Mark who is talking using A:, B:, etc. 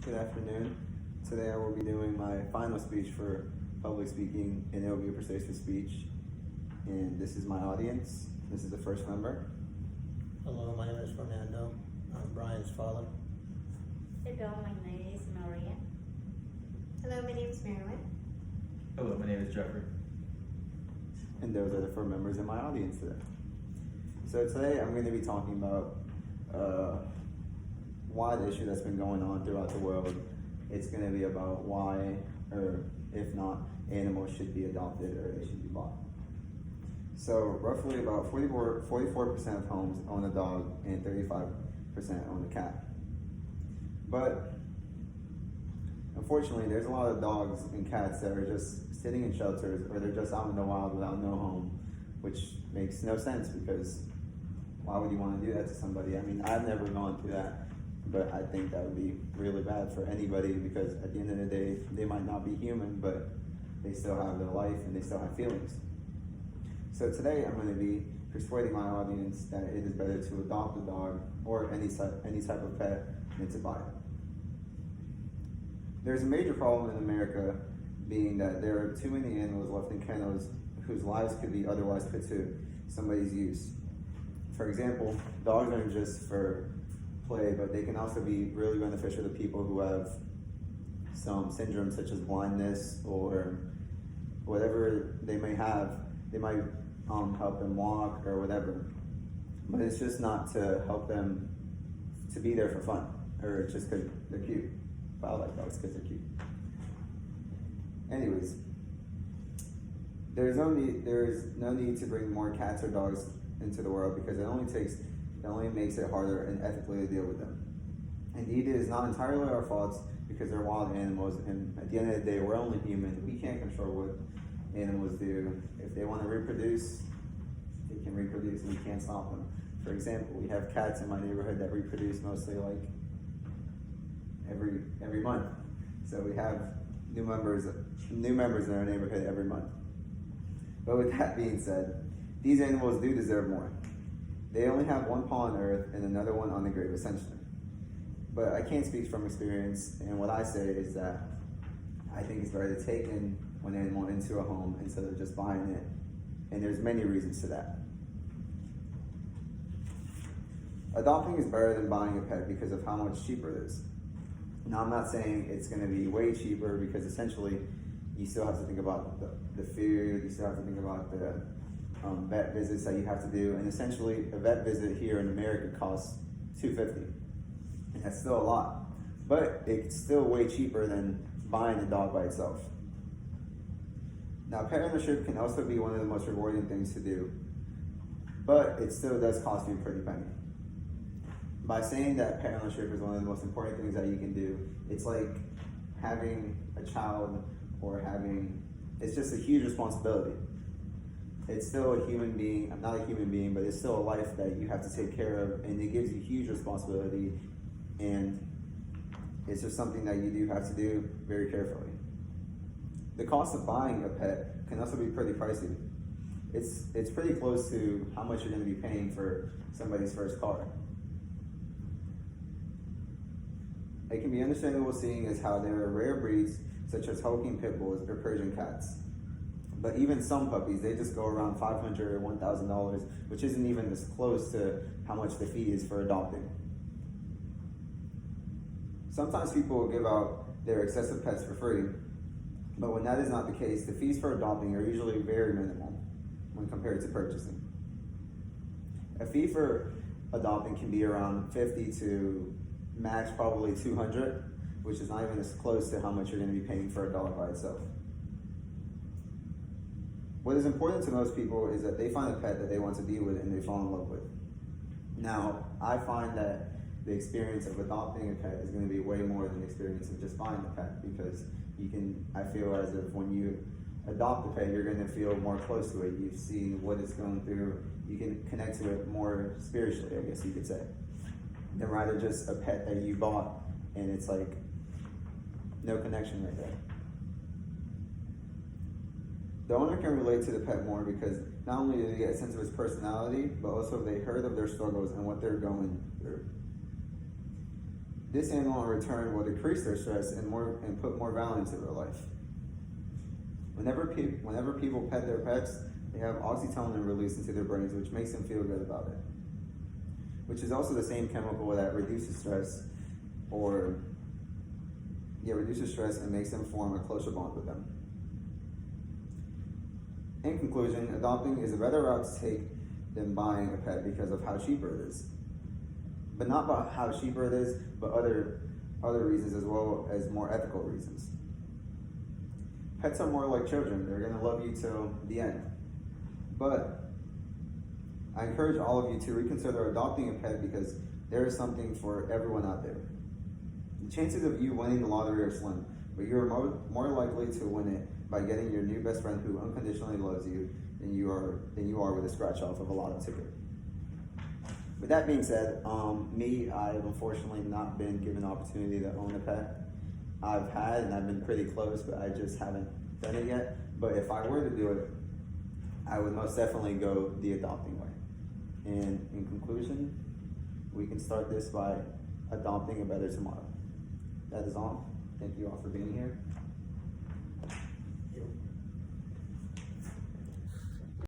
A: Good afternoon. Today I will be doing my final speech for public speaking, and it will be a persuasive speech. And this is my audience. This is the first member.
B: Hello, my name is Fernando. I'm Brian's father.
C: Hello, my name is Maria.
D: Hello, my name is Marilyn.
E: Hello, my name is Jeffrey.
A: And those are the four members in my audience today. So today I'm going to be talking about a wide issue that's been going on throughout the world. It's going to be about why, or if not, animals should be adopted or they should be bought. So roughly about 44% of homes own a dog and 35% own a cat. But unfortunately, there's a lot of dogs and cats that are just sitting in shelters, or they're just out in the wild without no home, which makes no sense, because why would you want to do that to somebody? I mean, I've never gone through that, but I think that would be really bad for anybody, because at the end of the day, they might not be human, but they still have their life and they still have feelings. So today I'm going to be persuading my audience that it is better to adopt a dog or any type of pet than to buy it. There's a major problem in America, being that there are too many animals left in kennels whose lives could be otherwise put to somebody's use. For example, dogs aren't just for play, but they can also be really beneficial to people who have some syndromes such as blindness or whatever they may have. They might help them walk or whatever, but it's just not to help them to be there for fun or just because they're cute. But I like dogs because they're cute. Anyways, there's no need to bring more cats or dogs into the world, because it only makes it harder and ethically to deal with them. Indeed, it is not entirely our faults, because they're wild animals, and at the end of the day, we're only human. We can't control what animals do. If they want to reproduce, they can reproduce, and we can't stop them. For example, we have cats in my neighborhood that reproduce mostly like every month. So we have new members in our neighborhood every month. But with that being said, these animals do deserve more. They only have one paw on earth and another one on the grave, essentially. But I can't speak from experience, and what I say is that I think it's better to take in one animal into a home instead of just buying it. And there's many reasons to that. Adopting is better than buying a pet because of how much cheaper it is. Now, I'm not saying it's going to be way cheaper, because essentially you still have to think about the food, you still have to think about the vet visits that you have to do, and essentially a vet visit here in America costs $250, and that's still a lot, but it's still way cheaper than buying a dog by itself. Now, pet ownership can also be one of the most rewarding things to do, but it still does cost you a pretty penny. By saying that pet ownership is one of the most important things that you can do, it's like having a child or it's just a huge responsibility. It's still a human being, I'm not a human being, but it's still a life that you have to take care of, and it gives you huge responsibility, and it's just something that you do have to do very carefully. The cost of buying a pet can also be pretty pricey. It's pretty close to how much you're going to be paying for somebody's first car. It can be understandable, seeing as how there are rare breeds such as hulking pit bulls or Persian cats. But even some puppies, they just go around $500 or $1,000, which isn't even as close to how much the fee is for adopting. Sometimes people will give out their excessive pets for free, but when that is not the case, the fees for adopting are usually very minimal when compared to purchasing. A fee for adopting can be around $50 to max probably $200, which is not even as close to how much you're going to be paying for a dog by itself. What is important to most people is that they find a pet that they want to be with and they fall in love with. Now, I find that the experience of adopting a pet is going to be way more than the experience of just buying a pet, because I feel as if when you adopt a pet, you're going to feel more close to it. You've seen what it's going through. You can connect to it more spiritually, I guess you could say, than rather just a pet that you bought and it's like no connection right there. The owner can relate to the pet more, because not only do they get a sense of its personality, but also they heard of their struggles and what they're going through. This animal in return will decrease their stress and put more value into their life. Whenever people pet their pets, they have oxytocin released into their brains, which makes them feel good about it. Which is also the same chemical that reduces stress and makes them form a closer bond with them. In conclusion, adopting is a better route to take than buying a pet because of how cheaper it is. But not about how cheaper it is, but other reasons as well as more ethical reasons. Pets are more like children. They're going to love you till the end. But I encourage all of you to reconsider adopting a pet because there is something for everyone out there. The chances of you winning the lottery are slim, but you are more likely to win it by getting your new best friend who unconditionally loves you than you are with a scratch off of a lotto ticket. With that being said, I've unfortunately not been given the opportunity to own a pet. I've had and I've been pretty close, but I just haven't done it yet. But if I were to do it, I would most definitely go the adopting way. And in conclusion, we can start this by adopting a better tomorrow. That is all. Thank you all for being here.